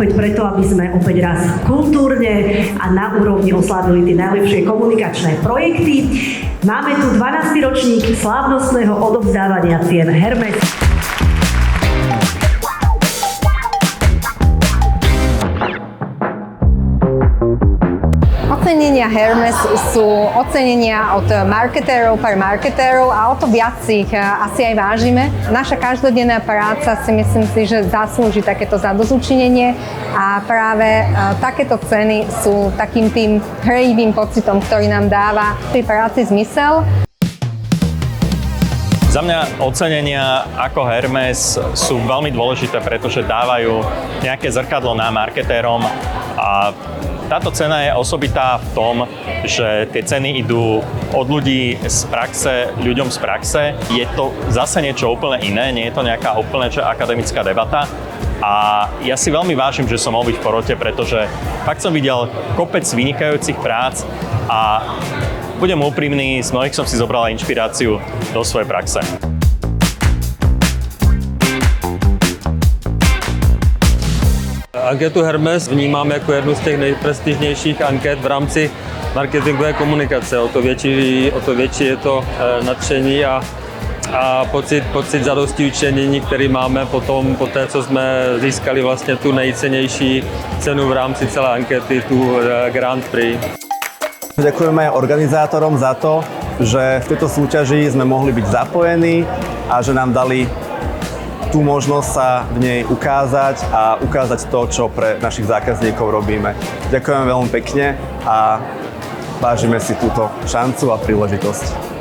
opäť preto, aby sme opäť raz kultúrne a na úrovni oslávili tie najlepšie komunikačné projekty. Máme tu 12. ročník slávnostného odovzdávania cien Hermes. Ocenenia Hermes sú ocenenia od marketérov pre marketérov a o to viac si ich asi aj vážime. Naša každodenná práca si myslím si, že zaslúži takéto zadozučinenie a práve takéto ceny sú takým tým hrejivým pocitom, ktorý nám dáva pri práci zmysel. Za mňa ocenenia ako Hermes sú veľmi dôležité, pretože dávajú nejaké zrkadlo nám, marketérom, a táto cena je osobitá v tom, že tie ceny idú od ľudí z praxe, ľuďom z praxe. Je to zase niečo úplne iné, nie je to nejaká úplne akademická debata. A ja si veľmi vážim, že som mohol byť v porote, pretože fakt som videl kopec vynikajúcich prác a budem úprimný, z mnohých som si zobral inšpiráciu do svojej praxe. Anketu Hermes vnímám jako jednu z těch nejprestižnějších anket v rámci marketingové komunikace. O to větší je to nadšení a pocit zadosti učinění, který máme po té, co jsme získali vlastně tu nejcennější cenu v rámci celé ankety, tu Grand Prix. Ďakujeme aj organizátorom za to, že v tejto súťaži sme mohli byť zapojení a že nám dali tú možnosť sa v nej ukázať a ukázať to, čo pre našich zákazníkov robíme. Ďakujeme veľmi pekne a vážime si túto šancu a príležitosť.